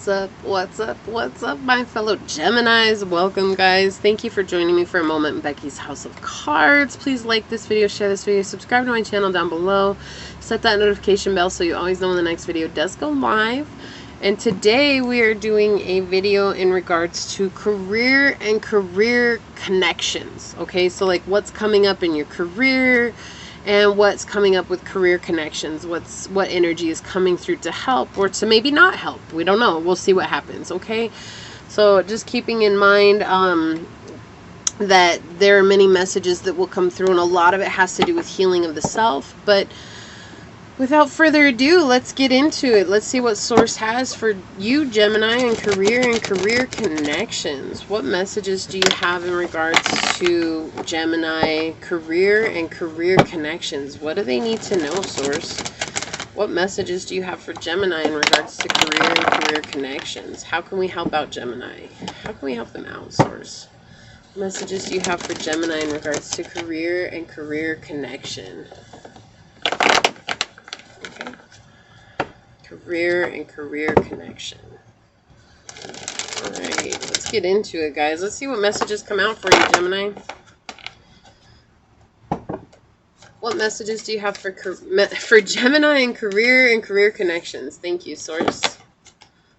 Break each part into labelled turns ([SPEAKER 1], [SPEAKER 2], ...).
[SPEAKER 1] What's up? What's up? What's up, my fellow Geminis? Welcome, guys. Thank you for joining me for a moment in Becky's House of Cards. Please like this video, share this video, subscribe to my channel down below. Set that notification bell so you always know when the next video does go live. And today we are doing a video in regards to career and career connections. Okay, so like what's coming up in your career and what's coming up with career connections, what energy is coming through to help or to maybe not help. We don't know. We'll see what happens, okay? So just keeping in mind that there are many messages that will come through, and a lot of it has to do with healing of the self. But without further ado, let's get into it. Let's see what Source has for you, Gemini, and career connections. What messages do you have in regards to Gemini career and career connections? What do they need to know, Source? What messages do you have for Gemini in regards to career and career connections? How can we help out Gemini? How can we help them out, Source? What messages do you have for Gemini in regards to career and career connection? Career and career connection. Alright, let's get into it, guys. Let's see what messages come out for you, Gemini. What messages do you have for Gemini and career connections? Thank you, Source.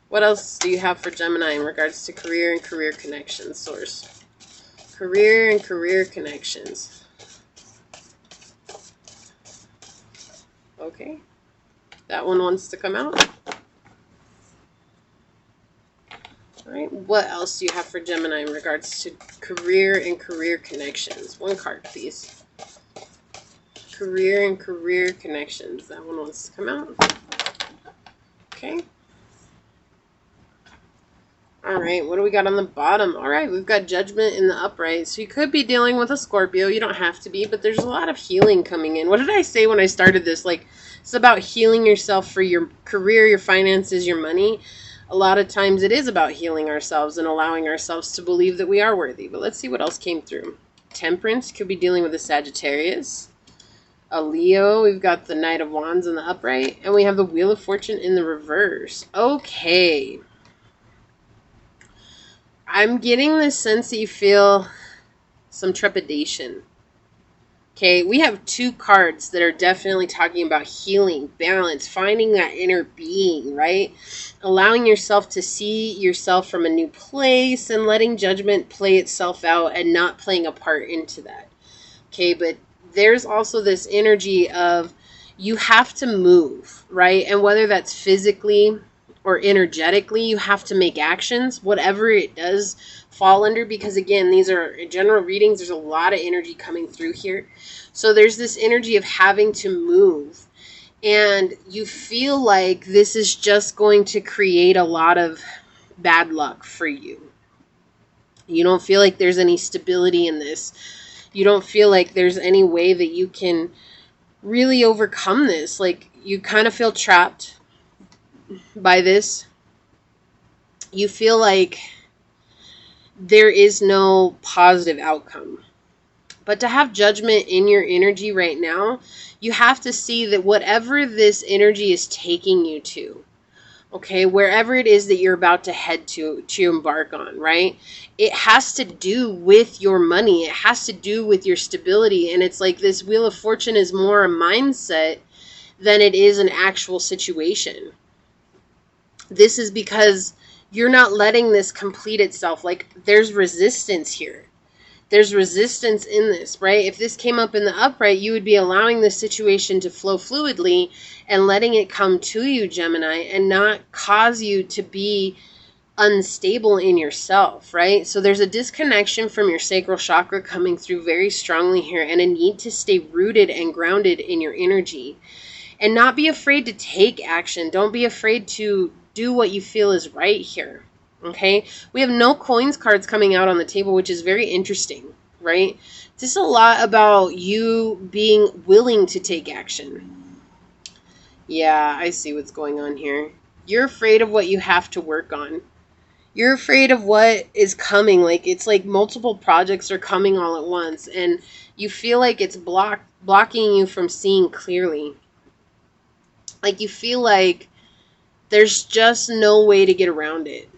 [SPEAKER 1] What else do you have for Gemini in regards to career and career connections, Source? Career and career connections. Okay. That one wants to come out. Alright, what else do you have for Gemini in regards to career and career connections? One card, please. Career and career connections. That one wants to come out. Okay. Alright, what do we got on the bottom? Alright, we've got Judgment in the upright. So you could be dealing with a Scorpio. You don't have to be, but there's a lot of healing coming in. What did I say when I started this? Like, it's about healing yourself for your career, your finances, your money. A lot of times it is about healing ourselves and allowing ourselves to believe that we are worthy. But let's see what else came through. Temperance, could be dealing with a Sagittarius. A Leo, we've got the Knight of Wands in the upright. And we have the Wheel of Fortune in the reverse. Okay. I'm getting this sense that you feel some trepidation. Okay, we have two cards that are definitely talking about healing, balance, finding that inner being, right? Allowing yourself to see yourself from a new place and letting judgment play itself out and not playing a part into that. Okay, but there's also this energy of you have to move, right? And whether that's physically or energetically, you have to make actions, whatever it does fall under, because again, these are general readings. There's a lot of energy coming through here. So there's this energy of having to move, and you feel like this is just going to create a lot of bad luck for you. You don't feel like there's any stability in this. You don't feel like there's any way that you can really overcome this. Like, you kind of feel trapped by this. You feel like there is no positive outcome. But to have judgment in your energy right now, you have to see that whatever this energy is taking you to, okay, wherever it is that you're about to head to embark on, right? It has to do with your money. It has to do with your stability. And it's like this Wheel of Fortune is more a mindset than it is an actual situation. This is because you're not letting this complete itself. Like, there's resistance here. There's resistance in this, right? If this came up in the upright, you would be allowing this situation to flow fluidly and letting it come to you, Gemini, and not cause you to be unstable in yourself, right? So there's a disconnection from your sacral chakra coming through very strongly here, and a need to stay rooted and grounded in your energy and not be afraid to take action. Don't be afraid to do what you feel is right here. Okay, we have no coins cards coming out on the table, which is very interesting, right? This is a lot about you being willing to take action. Yeah, I see what's going on here. You're afraid of what you have to work on. You're afraid of what is coming. Like, it's like multiple projects are coming all at once, and you feel like it's blocking you from seeing clearly. Like, you feel like There's just no way to get around it.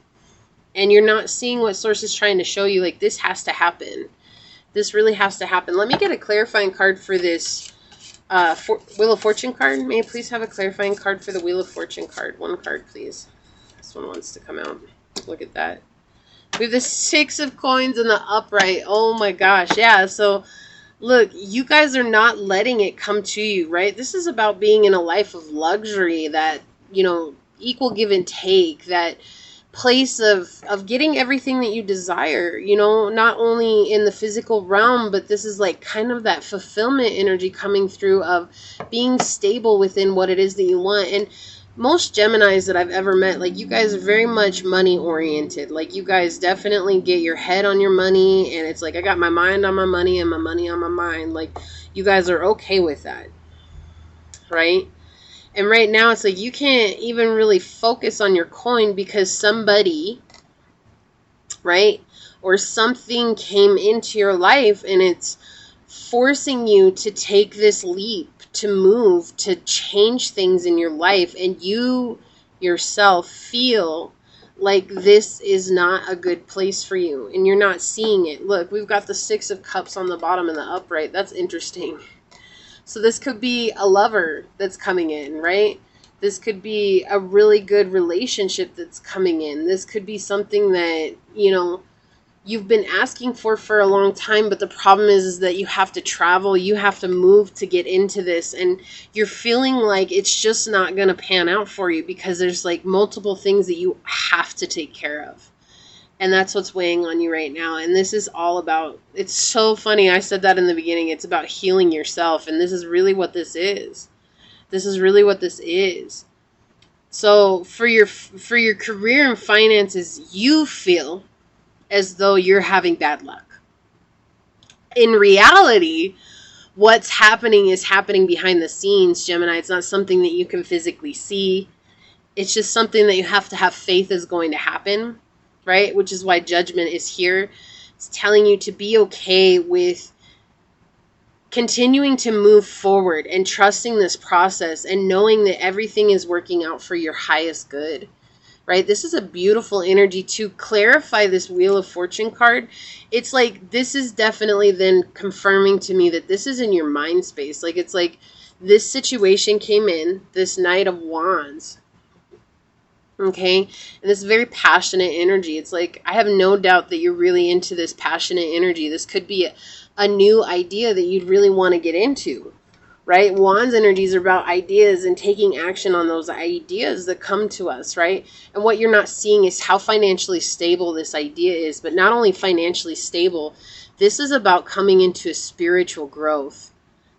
[SPEAKER 1] And you're not seeing what Source is trying to show you. Like, this has to happen. This really has to happen. Let me get a clarifying card for this Wheel of Fortune card. May I please have a clarifying card for the Wheel of Fortune card? One card, please. This one wants to come out. Look at that. We have the 6 of coins in the upright. Oh my gosh. Yeah, so look, you guys are not letting it come to you, right? This is about being in a life of luxury, that, you know, equal give and take, that place of getting everything that you desire, you know, not only in the physical realm, but this is like kind of that fulfillment energy coming through of being stable within what it is that you want. And most Geminis that I've ever met, like, you guys are very much money oriented. Like, you guys definitely get your head on your money, and it's like, I got my mind on my money and my money on my mind. Like, you guys are okay with that, right? And right now it's like you can't even really focus on your coin because somebody, right, or something came into your life and it's forcing you to take this leap, to move, to change things in your life, and you yourself feel like this is not a good place for you and you're not seeing it. Look, we've got the 6 of Cups on the bottom and the upright. That's interesting. So this could be a lover that's coming in, right? This could be a really good relationship that's coming in. This could be something that, you know, you've been asking for a long time, but the problem is that you have to travel, you have to move to get into this, and you're feeling like it's just not going to pan out for you because there's like multiple things that you have to take care of. And that's what's weighing on you right now. And this is all about, it's so funny, I said that in the beginning, it's about healing yourself, and this is really what this is. This is really what this is. So for your career and finances, you feel as though you're having bad luck. In reality, what's happening is happening behind the scenes, Gemini. It's not something that you can physically see. It's just something that you have to have faith is going to happen, right? Which is why Judgment is here. It's telling you to be okay with continuing to move forward and trusting this process and knowing that everything is working out for your highest good, right? This is a beautiful energy. To clarify this Wheel of Fortune card, it's like this is definitely then confirming to me that this is in your mind space. Like, it's like this situation came in, this Knight of Wands, okay? And this very passionate energy. It's like, I have no doubt that you're really into this passionate energy. This could be a new idea that you'd really want to get into, right? Wands energies are about ideas and taking action on those ideas that come to us, right? And what you're not seeing is how financially stable this idea is. But not only financially stable, this is about coming into a spiritual growth.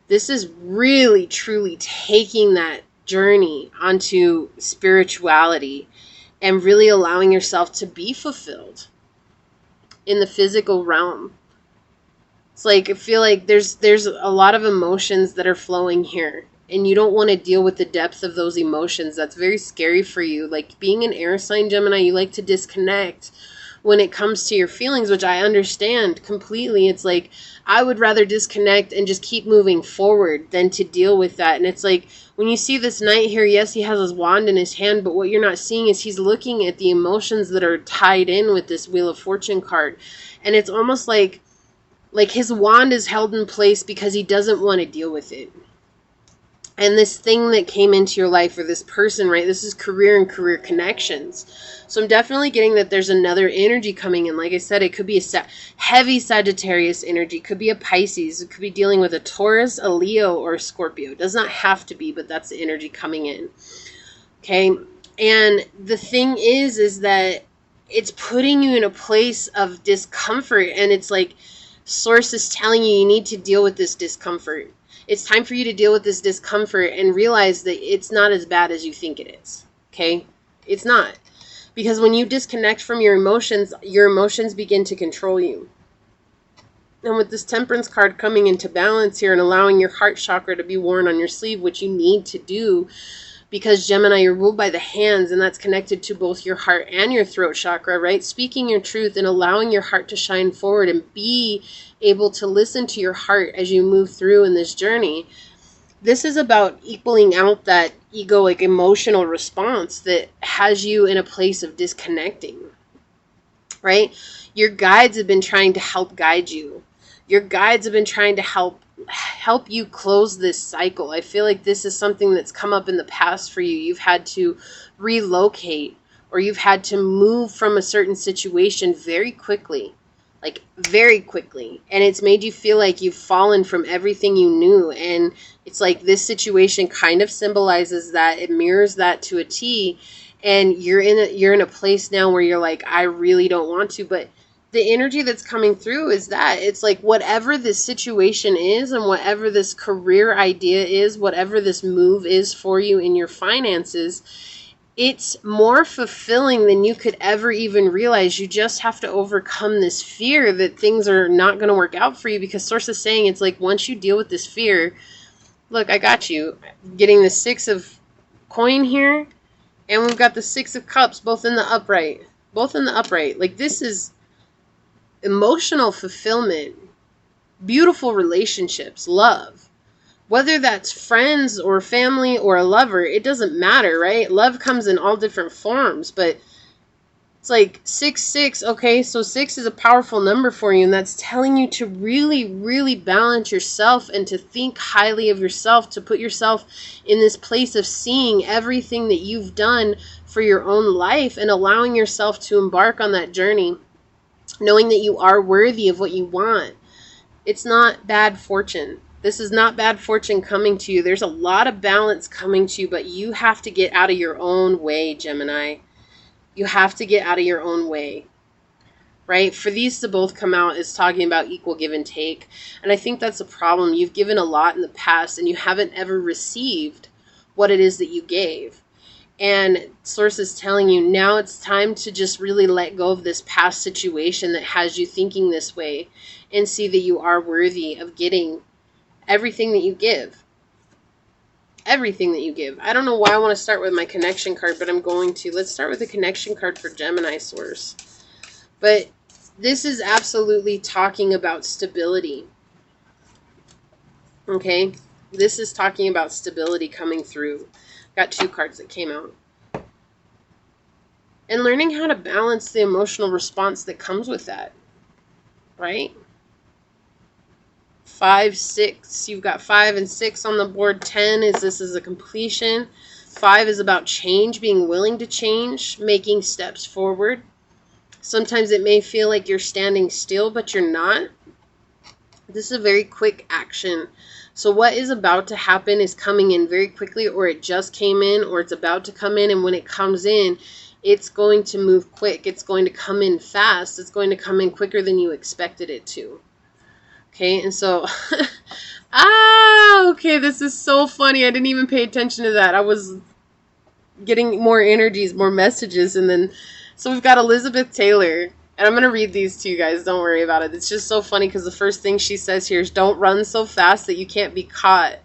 [SPEAKER 1] This is really, truly taking that journey onto spirituality and really allowing yourself to be fulfilled in the physical realm. It's like, I feel like there's a lot of emotions that are flowing here, and you don't want to deal with the depth of those emotions. That's very scary for you. Like, being an air sign, Gemini, you like to disconnect when it comes to your feelings, which I understand completely. It's like, I would rather disconnect and just keep moving forward than to deal with that. And it's like, when you see this knight here, yes, he has his wand in his hand, but what you're not seeing is he's looking at the emotions that are tied in with this Wheel of Fortune card. And it's almost like his wand is held in place because he doesn't want to deal with it. And this thing that came into your life, or this person, right? This is career and career connections. So I'm definitely getting that there's another energy coming in. Like I said, it could be a heavy Sagittarius energy. It could be a Pisces. It could be dealing with a Taurus, a Leo, or a Scorpio. It does not have to be, but that's the energy coming in. Okay? And the thing is that it's putting you in a place of discomfort. And it's like, Source is telling you need to deal with this discomfort. It's time for you to deal with this discomfort and realize that it's not as bad as you think it is. Okay? It's not. Because when you disconnect from your emotions begin to control you. And with this Temperance card coming into balance here and allowing your heart chakra to be worn on your sleeve, which you need to do, because Gemini, you're ruled by the hands, and that's connected to both your heart and your throat chakra, right? Speaking your truth and allowing your heart to shine forward and be able to listen to your heart as you move through in this journey. This is about equaling out that egoic emotional response that has you in a place of disconnecting, right? Your guides have been trying to help guide you. Your guides have been trying to help you close this cycle. I feel like this is something that's come up in the past for you. You've had to relocate, or you've had to move from a certain situation very quickly, like very quickly. And it's made you feel like you've fallen from everything you knew. And it's like this situation kind of symbolizes that. It mirrors that to a T. And you're in a place now where you're like, I really don't want to. But the energy that's coming through is that it's like whatever this situation is, and whatever this career idea is, whatever this move is for you in your finances, it's more fulfilling than you could ever even realize. You just have to overcome this fear that things are not going to work out for you, because Source is saying it's like once you deal with this fear, look, I got you. Getting the 6 of coin here, and we've got the 6 of cups, both in the upright. Both in the upright. Like, this is emotional fulfillment, beautiful relationships, love. Whether that's friends or family or a lover, it doesn't matter, right? Love comes in all different forms, but it's like 6, okay, so 6 is a powerful number for you, and that's telling you to really, really balance yourself and to think highly of yourself, to put yourself in this place of seeing everything that you've done for your own life and allowing yourself to embark on that journey, knowing that you are worthy of what you want. It's not bad fortune. This is not bad fortune coming to you. There's a lot of balance coming to you, but you have to get out of your own way, Gemini. You have to get out of your own way, right? For these to both come out is talking about equal give and take. And I think that's a problem. You've given a lot in the past, and you haven't ever received what it is that you gave. And Source is telling you now it's time to just really let go of this past situation that has you thinking this way, and see that you are worthy of getting everything that you give. Everything that you give. I don't know why I want to start with my connection card, but I'm going to. Let's start with the connection card for Gemini, Source. But this is absolutely talking about stability. Okay? This is talking about stability coming through. Got 2 cards that came out. And learning how to balance the emotional response that comes with that. Right? 5, 6. You've got 5 and 6 on the board. 10 is this is a completion. 5 is about change, being willing to change, making steps forward. Sometimes it may feel like you're standing still, but you're not. This is a very quick action. So what is about to happen is coming in very quickly, or it just came in, or it's about to come in. And when it comes in, it's going to move quick. It's going to come in fast. It's going to come in quicker than you expected it to. Okay, and so, okay, this is so funny. I didn't even pay attention to that. I was getting more energies, more messages, and then, so we've got Elizabeth Taylor, and I'm going to read these to you guys. Don't worry about it. It's just so funny because the first thing she says here is, don't run so fast that you can't be caught.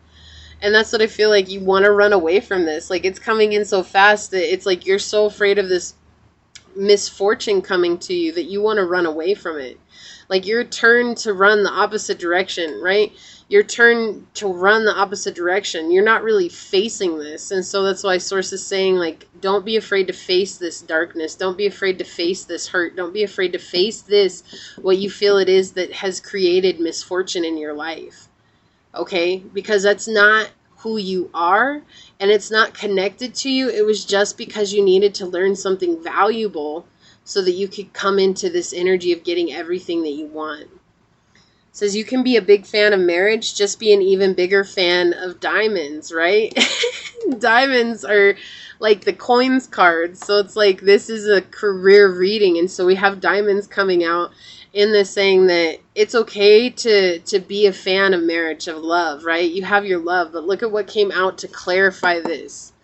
[SPEAKER 1] And that's what I feel like. You want to run away from this. Like, it's coming in so fast that it's like you're so afraid of this misfortune coming to you that you want to run away from it. Like, your turn to run the opposite direction, right? Your turn to run the opposite direction. You're not really facing this. And so that's why Source is saying, like, don't be afraid to face this darkness. Don't be afraid to face this hurt. Don't be afraid to face this, what you feel it is that has created misfortune in your life. Okay? Because that's not who you are, and it's not connected to you. It was just because you needed to learn something valuable so that you could come into this energy of getting everything that you want. It says you can be a big fan of marriage, just be an even bigger fan of diamonds, right? Diamonds are like the coins cards. So it's like this is a career reading. And so we have diamonds coming out in this saying that it's okay to be a fan of marriage, of love, right? You have your love, but look at what came out to clarify this.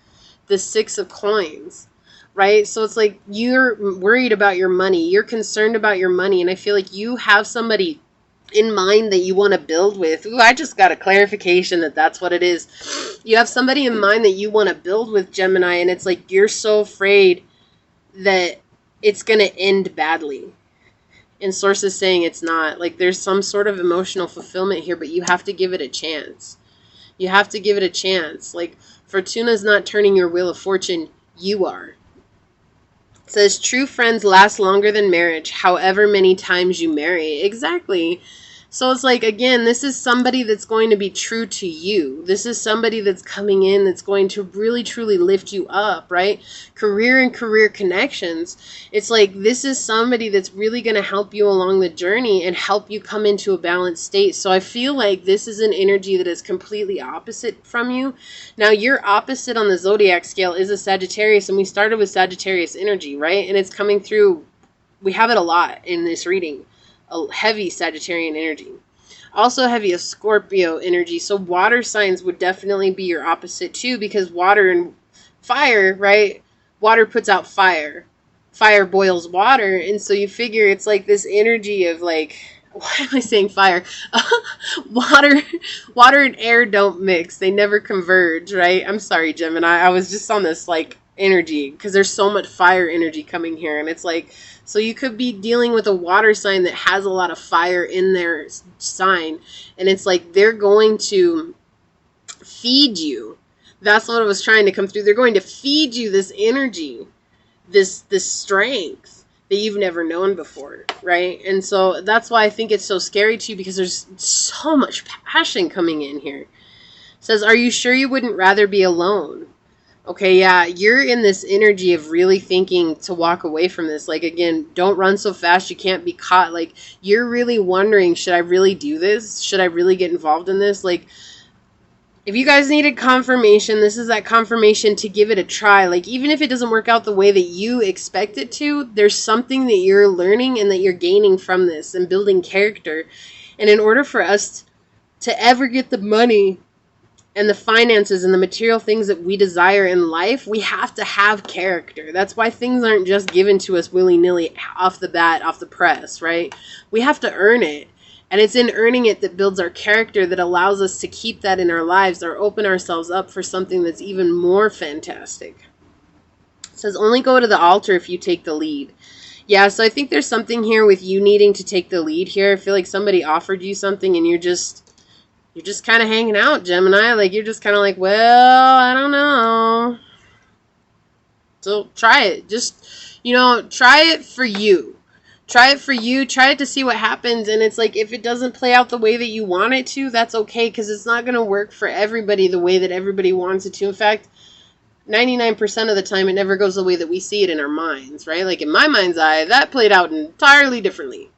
[SPEAKER 1] The 6 of coins. Right? So it's like you're worried about your money. You're concerned about your money. And I feel like you have somebody in mind that you want to build with. Ooh, I just got a clarification that that's what it is. You have somebody in mind that you want to build with, Gemini. And it's like you're so afraid that it's going to end badly. And Source is saying it's not. Like, there's some sort of emotional fulfillment here, but you have to give it a chance. You have to give it a chance. Like, Fortuna's not turning your wheel of fortune. You are. It says, true friends last longer than marriage, however many times you marry. Exactly. So it's like, again, this is somebody that's going to be true to you. This is somebody that's coming in that's going to really, truly lift you up, right? Career and career connections. It's like, this is somebody that's really going to help you along the journey and help you come into a balanced state. So I feel like this is an energy that is completely opposite from you. Now, your opposite on the zodiac scale is a Sagittarius, and we started with Sagittarius energy, right? And it's coming through. We have it a lot in this reading. A heavy Sagittarian energy. Also heavy a Scorpio energy. So water signs would definitely be your opposite too, because water and fire, right? Water puts out fire. Fire boils water. And so you figure it's like this energy of like, why am I saying fire? Water and air don't mix. They never converge, right? I'm sorry, Gemini. I was just on this like energy because there's so much fire energy coming here. And it's like, so you could be dealing with a water sign that has a lot of fire in their sign. And it's like they're going to feed you. That's what was trying to come through. They're going to feed you this energy, this strength that you've never known before, right? And so that's why I think it's so scary to you, because there's so much passion coming in here. It says, are you sure you wouldn't rather be alone? Okay, yeah, you're in this energy of really thinking to walk away from this. Like, again, don't run so fast, you can't be caught. Like, you're really wondering, should I really do this? Should I really get involved in this? Like, if you guys needed confirmation, this is that confirmation to give it a try. Like, even if it doesn't work out the way that you expect it to, there's something that you're learning and that you're gaining from this and building character. And in order for us to ever get the money and the finances and the material things that we desire in life, we have to have character. That's why things aren't just given to us willy-nilly off the bat, off the press, right? We have to earn it. And it's in earning it that builds our character, that allows us to keep that in our lives or open ourselves up for something that's even more fantastic. It says, only go to the altar if you take the lead. Yeah, so I think there's something here with you needing to take the lead here. I feel like somebody offered you something and you're just kind of hanging out, Gemini. Like, you're just kind of like, well, I don't know. So try it. Just, try it for you. Try it for you. Try it to see what happens. And it's like, if it doesn't play out the way that you want it to, that's okay, because it's not going to work for everybody the way that everybody wants it to. In fact, 99% of the time, it never goes the way that we see it in our minds, right? Like, in my mind's eye, that played out entirely differently.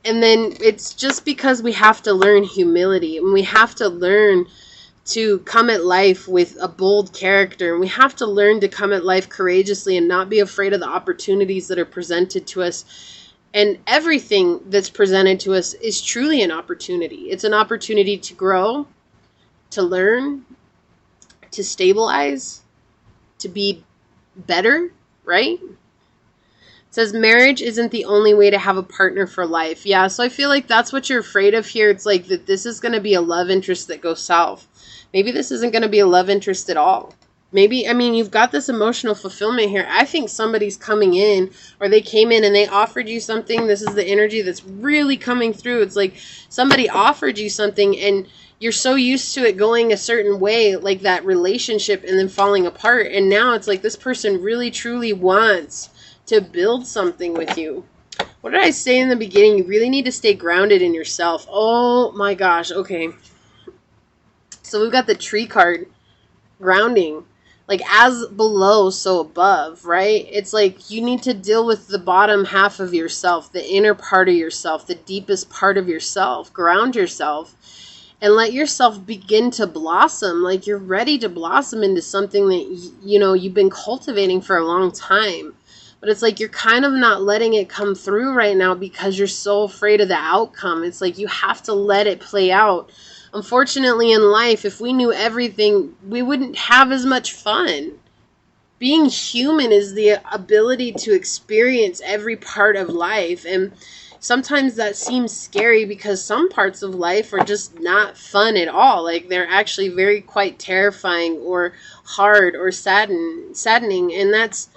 [SPEAKER 1] And then it's just because we have to learn humility, and we have to learn to come at life with a bold character, and we have to learn to come at life courageously and not be afraid of the opportunities that are presented to us. And everything that's presented to us is truly an opportunity. It's an opportunity to grow, to learn, to stabilize, to be better, right? It says marriage isn't the only way to have a partner for life. Yeah, so I feel like that's what you're afraid of here. It's like that this is going to be a love interest that goes south. Maybe this isn't going to be a love interest at all. Maybe, you've got this emotional fulfillment here. I think somebody's coming in, or they came in and they offered you something. This is the energy that's really coming through. It's like somebody offered you something and you're so used to it going a certain way, like that relationship, and then falling apart. And now it's like this person really truly wants to build something with you. What did I say in the beginning? You really need to stay grounded in yourself. Oh my gosh. Okay. So we've got the tree card, grounding. Like, as below, so above, right? It's like you need to deal with the bottom half of yourself, the inner part of yourself, the deepest part of yourself. Ground yourself and let yourself begin to blossom. Like, you're ready to blossom into something that, you've been cultivating for a long time. But it's like you're kind of not letting it come through right now because you're so afraid of the outcome. It's like you have to let it play out. Unfortunately, in life, if we knew everything, we wouldn't have as much fun. Being human is the ability to experience every part of life. And sometimes that seems scary because some parts of life are just not fun at all. Like, they're actually very quite terrifying or hard or saddening. And that's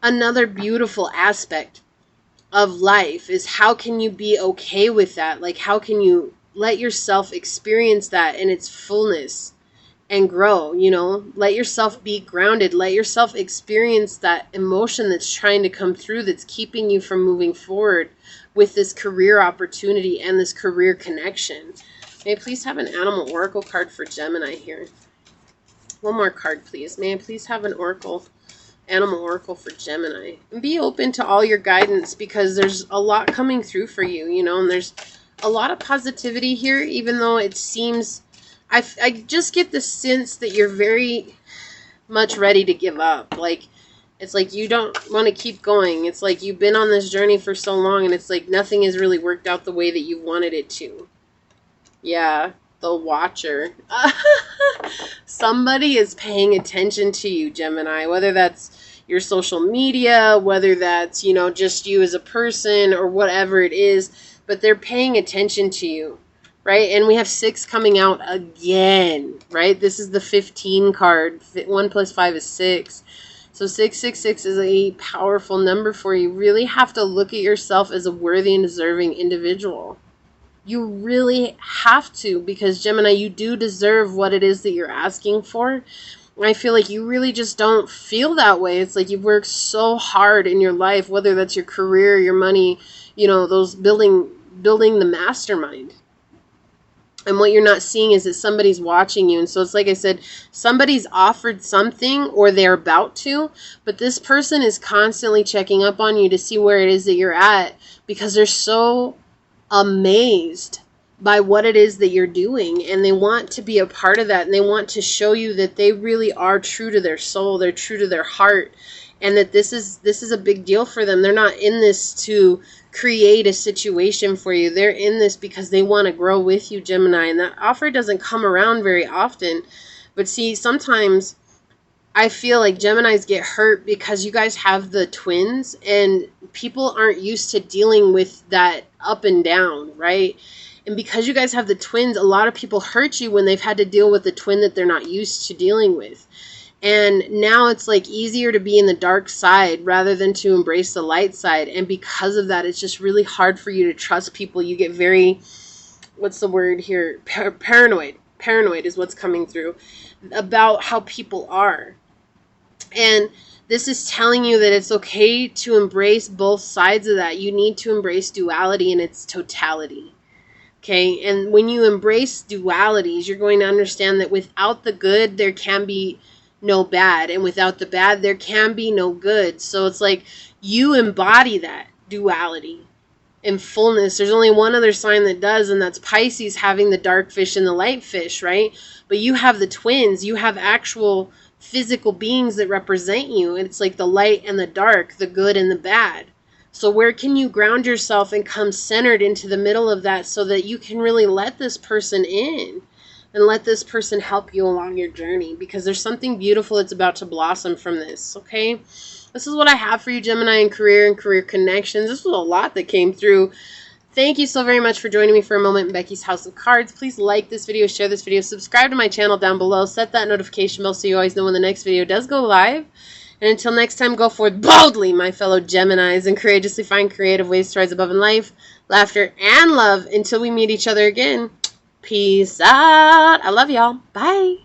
[SPEAKER 1] another beautiful aspect of life, is how can you be okay with that? Like, how can you let yourself experience that in its fullness and grow, you know. Let yourself be grounded. Let yourself experience that emotion that's trying to come through, that's keeping you from moving forward with this career opportunity and this career connection. May I please have an animal oracle card for Gemini here? One more card, please. May I please have an animal oracle for Gemini? And be open to all your guidance, because there's a lot coming through for you, you know, and there's a lot of positivity here, even though it seems, I just get the sense that you're very much ready to give up. Like, it's like you don't want to keep going. It's like you've been on this journey for so long, and it's like nothing has really worked out the way that you wanted it to. Yeah, the Watcher. Somebody is paying attention to you, Gemini, whether that's your social media, whether that's, you know, just you as a person or whatever it is, but they're paying attention to you, right? And we have 6 coming out again, right? This is the 15 card. 1 plus 5 is 6. So 666 is a powerful number for you. You really have to look at yourself as a worthy and deserving individual. You really have to, because Gemini, you do deserve what it is that you're asking for. I feel like you really just don't feel that way. It's like you've worked so hard in your life, whether that's your career, your money, you know, those building the mastermind. And what you're not seeing is that somebody's watching you. And so it's like I said, somebody's offered something, or they're about to, but this person is constantly checking up on you to see where it is that you're at, because they're so amazed by what it is that you're doing, and they want to be a part of that, and they want to show you that they really are true to their soul, they're true to their heart, and that this is a big deal for them. They're not in this to create a situation for you. They're in this because they want to grow with you, Gemini, and that offer doesn't come around very often. But see, sometimes I feel like Geminis get hurt because you guys have the twins, and people aren't used to dealing with that up and down, right? And because you guys have the twins, a lot of people hurt you when they've had to deal with the twin that they're not used to dealing with. And now it's like easier to be in the dark side rather than to embrace the light side. And because of that, it's just really hard for you to trust people. You get very, what's the word here? Paranoid. Paranoid is what's coming through about how people are. And this is telling you that it's okay to embrace both sides of that. You need to embrace duality in its totality. Okay? And when you embrace dualities, you're going to understand that without the good, there can be no bad. And without the bad, there can be no good. So it's like you embody that duality in fullness. There's only one other sign that does, and that's Pisces, having the dark fish and the light fish, right? But you have the twins. You have actual physical beings that represent you. It's like the light and the dark, the good and the bad. So where can you ground yourself and come centered into the middle of that, so that you can really let this person in and let this person help you along your journey? Because there's something beautiful that's about to blossom from this, okay? This is what I have for you, Gemini, in career and career connections. This was a lot that came through. Thank you so very much for joining me for a moment in Becky's House of Cards. Please like this video, share this video, subscribe to my channel down below, set that notification bell so you always know when the next video does go live. And until next time, go forth boldly, my fellow Geminis, and courageously find creative ways to rise above in life, laughter, and love. Until we meet each other again, peace out. I love y'all. Bye.